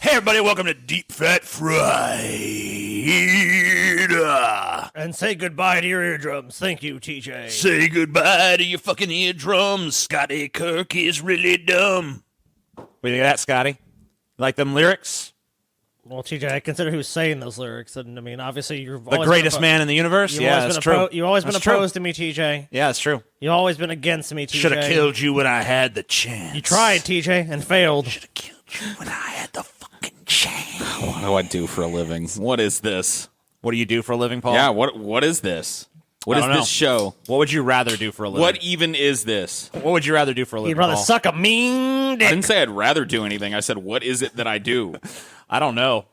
Hey, everybody, welcome to Deep Fat Fried. And say goodbye to your eardrums. Thank you, TJ. Say goodbye to your fucking eardrums. Scotty Kirk is really dumb. What do you think of that, Scotty? Like them lyrics? Well, TJ, I consider who's saying those lyrics. And, I mean, obviously, you're The greatest man in the universe? Yeah, that's true. You've always been That's opposed to me, TJ. Yeah, that's true. You've always been against me, TJ. Should have killed you when I had the chance. You tried, TJ, and failed. Should have killed you when I had the fucking chance. What do I do for a living? What is this? What do you do for a living, Paul? Yeah, what is this? What is this show? What would you rather do for a living? What even is this? What would you rather do for a living, You'd rather Paul? suck a mean dick. I didn't say I'd rather do anything. I said, what is it that I do? I don't know.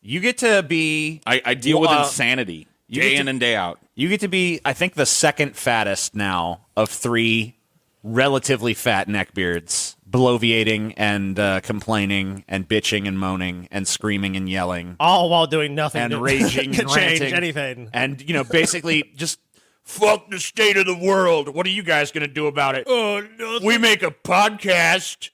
You get to be... I deal with insanity day in and day out. You get to be, I think, the second fattest now of three relatively fat neckbeards, bloviating and complaining and bitching and moaning and screaming and yelling. All while doing nothing and to, raging to and change ranting. anything. And, basically just fuck the state of the world. What are you guys going to do about it? Oh, nothing. We make a podcast.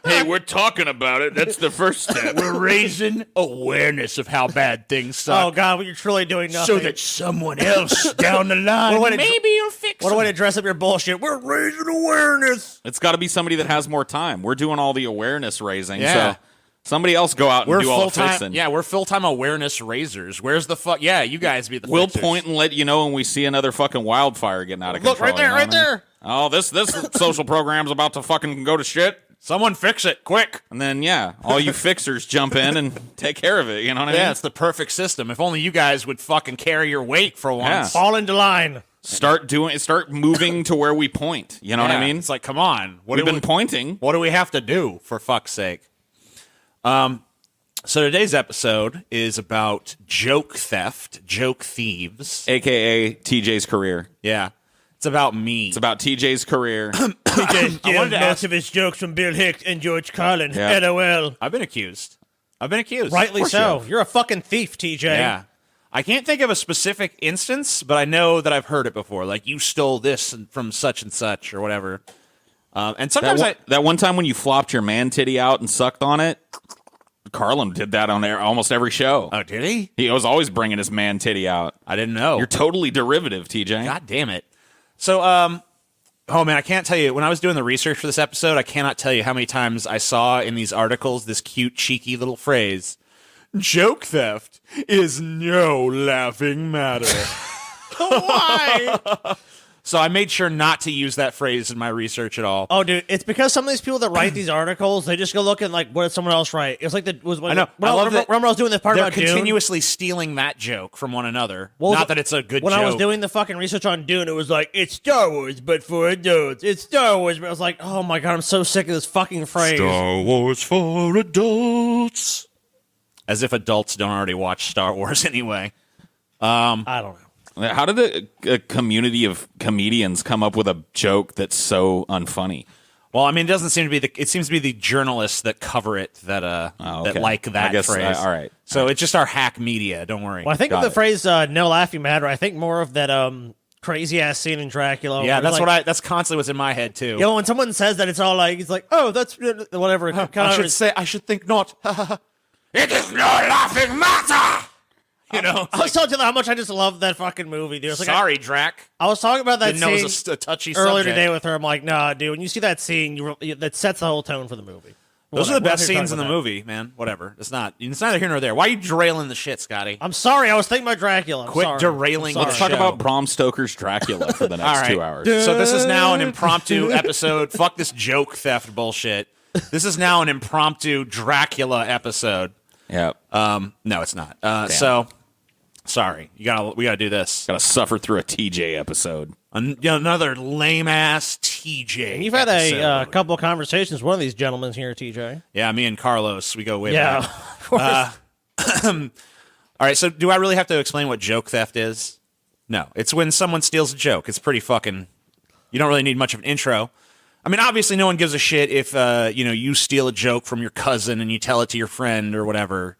Hey, we're talking about it. That's the first step. We're raising awareness of how bad things suck. Oh, God, you're truly doing nothing. So that someone else down the line, maybe you'll fix What a way to dress up your bullshit. We're raising awareness. It's got to be somebody that has more time. We're doing all the awareness raising. Yeah. So somebody else go out and do all the fixing. Yeah, we're full-time awareness raisers. Where's the fuck? Yeah, you guys be the We'll fixers. point and let you know when we see another fucking wildfire getting out of control. Look, right there, you know right what I mean? there. Oh, this social program's about to fucking go to shit. Someone fix it, quick. And then, yeah, all you fixers jump in and take care of it. You know what I mean? Yeah, it's the perfect system. If only you guys would fucking carry your weight for once. Yeah. Fall into line. Start moving to where we point. You know what I mean? It's like, come on. We've been pointing. What do we have to do, for fuck's sake? So today's episode is about joke theft, joke thieves. AKA TJ's career. Yeah. It's about me. It's about TJ's career. TJ I wanted steals to most ask- of his jokes from Bill Hicks and George Carlin. Yeah. LOL. I've been accused. Rightly course you so. have. You're a fucking thief, TJ. Yeah. I can't think of a specific instance, but I know that I've heard it before. Like, you stole this from such and such or whatever. And sometimes that one time when you flopped your man titty out and sucked on it, Carlin did that on almost every show. Oh, did he? He was always bringing his man titty out. I didn't know. You're totally derivative, TJ. God damn it. So, oh man, I can't tell you. When I was doing the research for this episode, I cannot tell you how many times I saw in these articles this cute, cheeky little phrase: joke theft is no laughing matter. Why? So I made sure not to use that phrase in my research at all. Oh, dude, it's because some of these people that write these articles, they just go look and like, what did someone else write? It's like I know. Remember I was doing this part They're about Dune? continuously stealing that joke from one another. Well, not that it's a good when joke. I was doing the fucking research on Dune, it was like, it's Star Wars, but for adults. It's Star Wars. But I was like, oh my God, I'm so sick of this fucking phrase. Star Wars for adults. As if adults don't already watch Star Wars anyway. I don't know. How did a community of comedians come up with a joke that's so unfunny? Well, I mean, it doesn't seem to be it seems to be the journalists that cover it that okay. that like that I guess, phrase. all right. So it's just our hack media. Don't worry. Well, I think Got of the it. phrase "no laughing matter," I think more of that crazy ass scene in Dracula. Yeah, where it's that's like, that's constantly what's in my head too. You know, when someone says that, it's all like, it's like, oh, that's whatever. I should think not. It is no laughing matter. You know, I was telling you how much I just love that fucking movie, dude. It's like, sorry, Drac. I was talking about that Didn't know it scene was a touchy earlier subject. today with her. I'm like, nah, dude. When you see that scene, that sets the whole tone for the movie. Those are the best We're not scenes in the talking about movie, man. Whatever. It's neither here nor there. Why are you derailing the shit, Scotty? that. I'm sorry. I was thinking about Dracula. I'm Quit sorry. derailing I'm the Let's sorry. talk show. about Bram Stoker's Dracula for the All next right. 2 hours. So this is now an impromptu episode. Fuck this joke theft bullshit. This is now an impromptu Dracula episode. Yeah. No, it's not. So sorry. We gotta do this. Gotta suffer through a TJ episode. Another lame ass TJ. And you've had a episode. couple of conversations with one of these gentlemen here, TJ. Yeah, me and Carlos, we go way Yeah. back. Of course. All right, so do I really have to explain what joke theft is? No, it's when someone steals a joke. It's pretty fucking. You don't really need much of an intro. I mean, obviously, no one gives a shit if you steal a joke from your cousin and you tell it to your friend or whatever.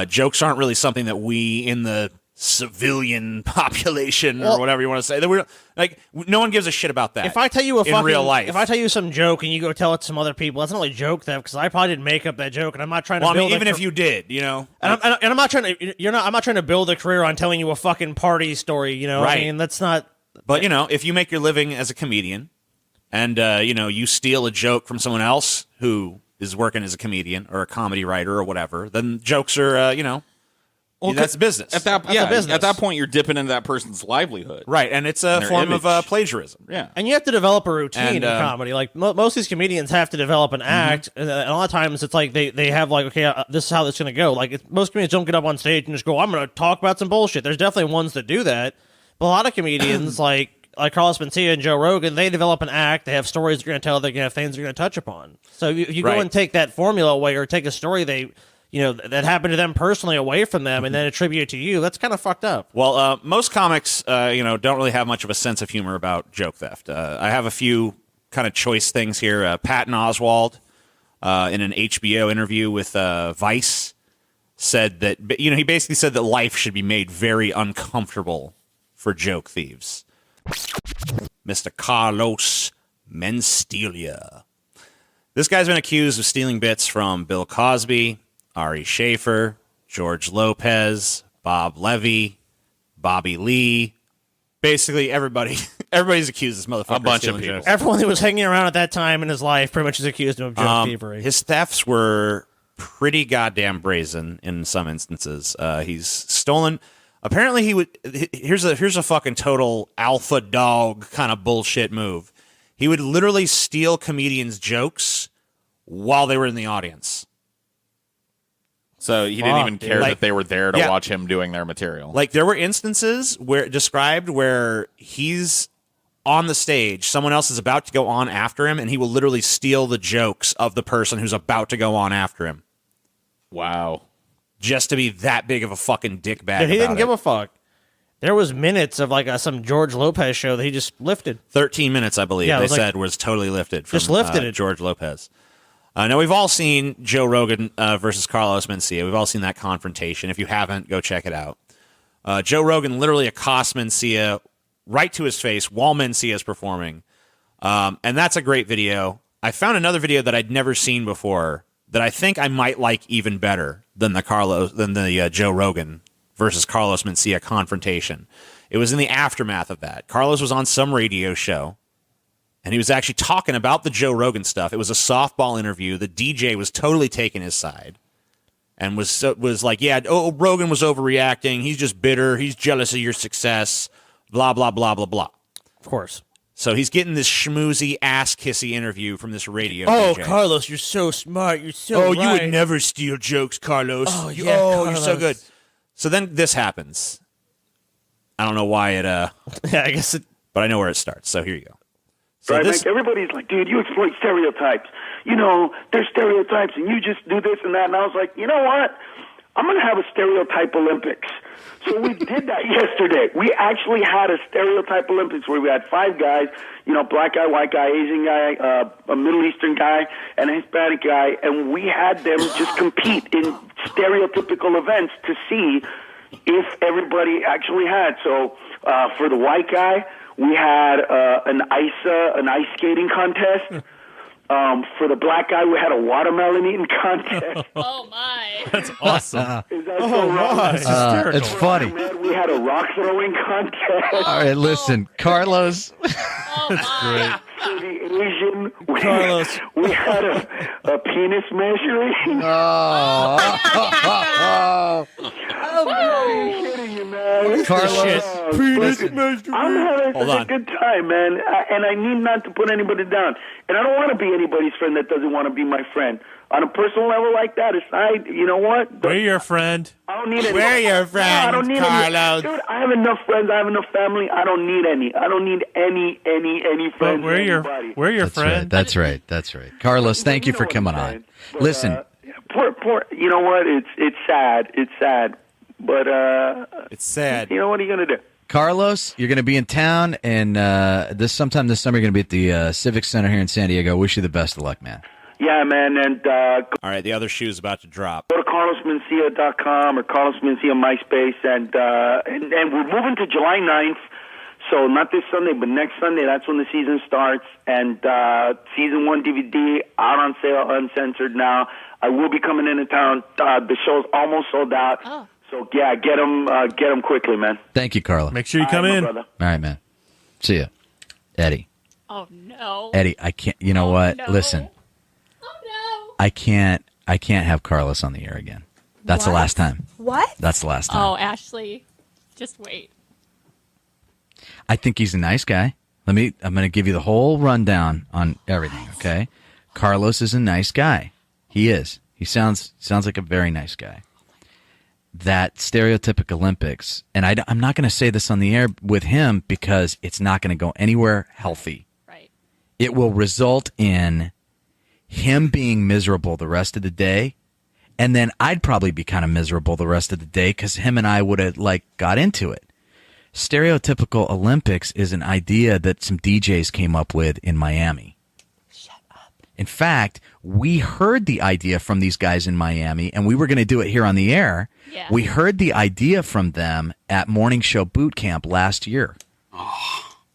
Jokes aren't really something that we in the civilian population or whatever you want to say. That we're like, no one gives a shit about that. If I tell you in real life, if I tell you some joke and you go tell it to some other people, that's not really joke theft because I probably didn't make up that joke, and I'm not trying to. Well, I build mean, even if you did, you know, and I'm not trying to. I'm not trying to build a career on telling you a fucking party story. You know, Right. I mean, that's not. But you know, if you make your living as a comedian, and you know, you steal a joke from someone else who is working as a comedian or a comedy writer or whatever, then jokes are, you know. Well, that's business. At that, business. At that point, you're dipping into that person's livelihood, right? And it's a form image. of plagiarism. Yeah, And you have to develop a routine And, in comedy. Like most of these comedians have to develop an act, and a lot of times it's like they have like, okay, this is how this is going to go. Like most comedians don't get up on stage and just go, I'm going to talk about some bullshit. There's definitely ones that do that, but a lot of comedians like Carlos Mencia and Joe Rogan, they develop an act. They have stories they're going to tell. They're going to have things they're going to touch upon. So if you go Right. and take that formula away, or take a story that happened to them personally away from them, and then attribute it to you, that's kind of fucked up. Well, most comics, don't really have much of a sense of humor about joke theft. I have a few kind of choice things here. Patton Oswalt, in an HBO interview with Vice, said that he basically said that life should be made very uncomfortable for joke thieves. Mr. Carlos Menstealia. This guy's been accused of stealing bits from Bill Cosby, Ari Schaefer, George Lopez, Bob Levy, Bobby Lee. Basically, everybody's accused of this motherfucker. A bunch of stealing people. jokes. Everyone that was hanging around at that time in his life pretty much is accused him of joke thievery. His thefts were pretty goddamn brazen in some instances. He's stolen. Apparently, he would. Here's a fucking total alpha dog kind of bullshit move. He would literally steal comedians' jokes while they were in the audience. so he didn't even care Like, that they were there to yeah. watch him doing their material. Like there were instances where he's on the stage, someone else is about to go on after him, and he will literally steal the jokes of the person who's about to go on after him, Wow. just to be that big of a fucking dickbag. Dude, he didn't give it. a fuck. There was minutes of like some George Lopez show that he just lifted. 13 minutes, I believe, Yeah, it they was like- said was totally lifted from Just lifted it. George Lopez. Now, we've all seen Joe Rogan versus Carlos Mencia. We've all seen that confrontation. If you haven't, go check it out. Joe Rogan literally accosts Mencia right to his face while Mencia is performing. And that's a great video. I found another video that I'd never seen before that I think I might like even better than the Joe Rogan versus Carlos Mencia confrontation. It was in the aftermath of that. Carlos was on some radio show, and he was actually talking about the Joe Rogan stuff. It was a softball interview. The DJ was totally taking his side and was like, yeah, Rogan was overreacting. He's just bitter. He's jealous of your success, blah, blah, blah, blah, blah. Of course. So he's getting this schmoozy, ass-kissy interview from this radio Oh, DJ. Carlos, you're so smart. You're so Oh, right. you would never steal jokes, Carlos. Oh, You- yeah, you're so Carlos. good. So then this happens. I don't know why it, Yeah, I guess it. but I know where it starts. So here you go. So Right, this, like everybody's like, dude, you exploit stereotypes. You know, there's stereotypes, and you just do this and that. And I was like, you know what? I'm going to have a stereotype Olympics. So we did that yesterday. We actually had a stereotype Olympics where we had 5 guys, you know, black guy, white guy, Asian guy, a Middle Eastern guy, and a Hispanic guy, and we had them just compete in stereotypical events to see if everybody actually had. So for the white guy, we had an ice skating contest. For the black guy, we had a watermelon eating contest. Oh my! That's awesome. Is that so wrong? It's funny. Man, we had a rock throwing contest. All right, listen, Carlos. Oh my! For the Asian, Carlos. we had a penis measuring. I'm kidding you, man. Carlos. Listen, I'm having Hold such on. a good time, man, and I need not to put anybody down. And I don't want to be anybody's friend that doesn't want to be my friend. On a personal level like that, aside, you know what? We're your friend. I don't need any. We're your friend, No, I don't need Carlos. Any. Dude, I have enough friends. I have enough family. I don't need any. I don't need any But friends. we're your anybody. friend. That's right. That's right. Carlos, thank you know for what coming I'm on. saying. But, Listen, poor. You know what? It's sad. It's sad. But it's sad. you know what are you gonna do? Carlos, you're going to be in town, and sometime this summer you're going to be at the Civic Center here in San Diego. Wish you the best of luck, man. Yeah, man, and All right, the other shoe's about to drop. go to carlosmencia.com or Carlos Mencia MySpace, and we're moving to July 9th, so not this Sunday, but next Sunday. That's when the season starts, and season 1 DVD out on sale, uncensored now. I will be coming into town. The show's almost sold out, so yeah, get them quickly, man. Thank you, Carla. Make sure you come All right, in. my brother. All right, man. See ya. Eddie. Oh no. Eddie, I can't. You know what? no. Listen, Oh I can't have Carlos on the air again. That's the What? last time. What? That's the last no. time. Oh, Ashley, just wait. I think he's a nice guy. I'm going to give you the whole rundown on everything, okay? Carlos is a nice guy. He is. He sounds like a very nice guy. That stereotypic Olympics, and I'm not going to say this on the air with him because it's not going to go anywhere healthy. Right. It will result in him being miserable the rest of the day, and then I'd probably be kind of miserable the rest of the day because him and I would have got into it. Stereotypical Olympics is an idea that some DJs came up with in Miami. Shut up. In fact, we heard the idea from these guys in Miami, and we were going to do it here on the air. Yeah. We heard the idea from them at Morning Show Boot Camp last year.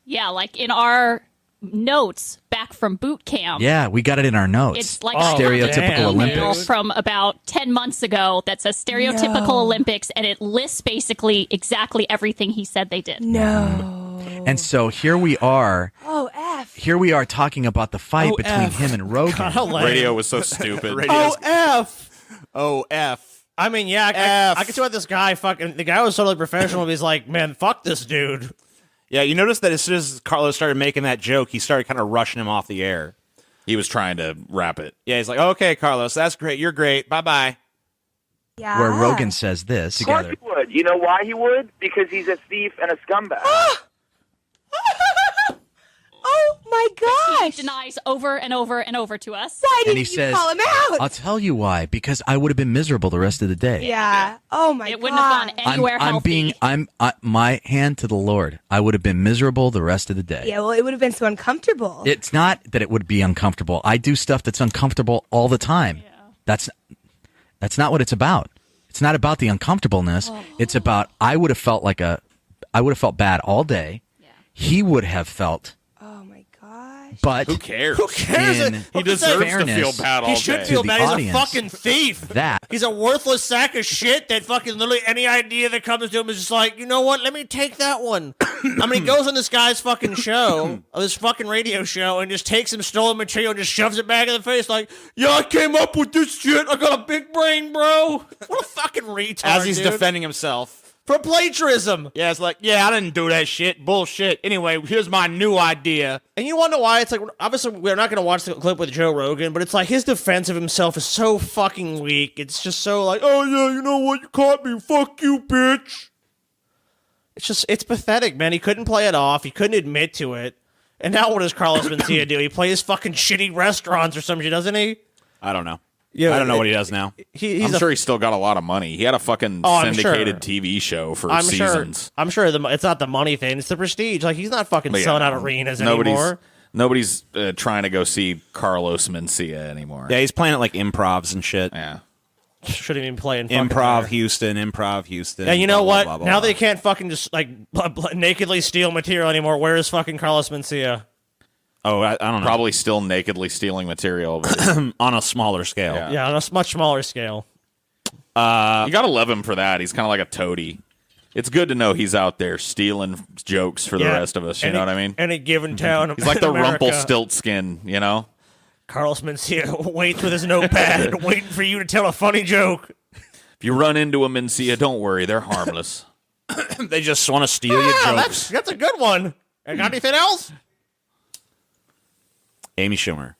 Yeah, like in our notes back from boot camp. Yeah, we got it in our notes. It's like Stereotypical damn, Olympics. dude. from about 10 months ago that says stereotypical No. Olympics, and it lists basically exactly everything he said they did. No. And so here we are. Oh, F. Here we are talking about the fight Oh, between F. him and Rogan. How lame. Radio was so stupid. Radio's- F. Oh, F. I mean, yeah, F. I can see why this guy fucking. The guy was totally professional. But he's like, man, fuck this dude. Yeah, you notice that as soon as Carlos started making that joke, he started kind of rushing him off the air. He was trying to wrap it. Yeah, he's like, okay, Carlos, that's great. You're great. Bye-bye. Yeah. Where Rogan says this Of course together. he would. You know why he would? Because he's a thief and a scumbag. Oh my He gosh. denies over and over and over to us. Why And didn't he you says, call him out? I'll tell you why, because I would have been miserable the rest of the day. Yeah. Oh my god. It wouldn't have gone anywhere healthy. My hand to the Lord. I would have been miserable the rest of the day. Yeah, well, it would have been so uncomfortable. It's not that it would be uncomfortable. I do stuff that's uncomfortable all the time. That's not what it's about. It's not about the uncomfortableness. It's about I would have felt bad all day. Yeah. He would have felt, Oh my gosh. but Who cares? Who cares? In He deserves to fairness, feel bad all He day. should feel the bad. He's a audience. fucking thief. that He's a worthless sack of shit that fucking literally any idea that comes to him is just like, you know what? Let me take that one. I mean, he goes on this guy's fucking show, this fucking radio show, and just takes some stolen material and just shoves it back in the face like, yeah, I came up with this shit. I got a big brain, bro. What a fucking retard, As he's dude. defending himself. For plagiarism. Yeah, it's like, yeah, I didn't do that shit. Bullshit. Anyway, here's my new idea. And you want to know why? It's like, obviously, we're not going to watch the clip with Joe Rogan, but it's like his defense of himself is so fucking weak. It's just so like, oh, yeah, you know what? You caught me. Fuck you, bitch. It's pathetic, man. He couldn't play it off. He couldn't admit to it. And now what does Carlos Mencia do? He plays fucking shitty restaurants or some shit, doesn't he? I don't know. Yeah, I don't know what he does now. He's I'm sure he's still got a lot of money. He had a fucking Oh, I'm syndicated sure. TV show for I'm seasons. sure. I'm sure it's not the money thing. It's the prestige. Like he's not fucking But yeah, selling out arenas nobody's, anymore. Nobody's trying to go see Carlos Mencia anymore. Yeah, he's playing at like improvs and shit. Yeah. Shouldn't even play in fucking Improv there. Houston, Improv Houston. And you know blah, blah, what? blah, blah, Now blah. they can't fucking just like nakedly steal material anymore. Where is fucking Carlos Mencia? Oh, I don't know. Probably still nakedly stealing material. But On a smaller scale. Yeah. Yeah, on a much smaller scale. you gotta love him for that. He's kind of like a toady. It's good to know he's out there stealing jokes for the Yeah. rest of us. You know what I mean? Any given town. He's like in the America. Rumpelstiltskin, you know? Carlos Mencia waits with his notepad, waiting for you to tell a funny joke. If you run into a Mencia, don't worry, they're harmless. They just want to steal your Yeah, jokes. that's a good one. And got anything else? Amy Schumer.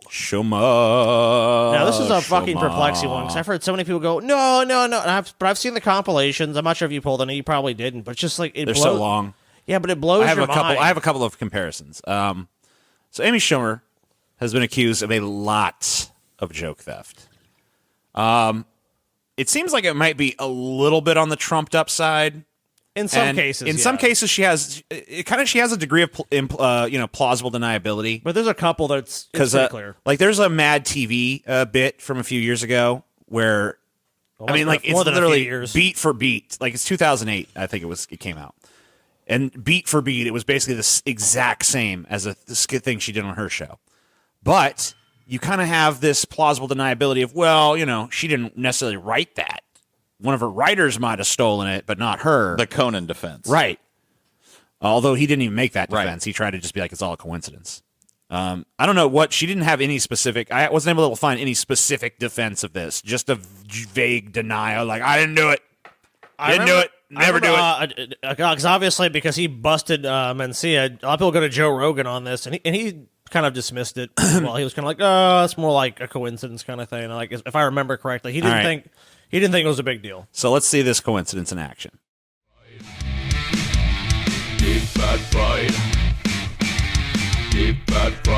Schumer. Now this is a fucking perplexing one because I've heard so many people go, no, and I've seen the compilations. I'm not sure if you pulled any. You probably didn't, but it's just like it They're blows. so long. Yeah, but it blows I have your a couple. mind. I have a couple of comparisons. So Amy Schumer has been accused of a lot of joke theft. It seems like it might be a little bit on the trumped up side. In some And cases, in yeah. some cases, she has a degree of plausible deniability. But there's a couple that's Because pretty clear. like there's a Mad TV bit from a few years ago where Well, I mean, like, it's more than a few literally years. beat for beat. Like, it's 2008, I think it came out. And beat for beat, it was basically the exact same as the thing she did on her show. But you kind of have this plausible deniability of, well, she didn't necessarily write that. One of her writers might have stolen it, but not her. The Conan defense. Right. Although he didn't even make that Right. defense. He tried to just be like, it's all a coincidence. I don't know what, she didn't have any specific, I wasn't able to find any specific defense of this. Just a vague denial, like, I didn't do it. Didn't do it. Never do it. Because obviously, because he busted Mencia, a lot of people go to Joe Rogan on this, and he kind of dismissed it. Well, he was kind of like, "Oh, it's more like a coincidence kind of thing." And like, if I remember correctly, he didn't think it was a big deal. So let's see this coincidence in action. Deep bad fight. Deep bad fight.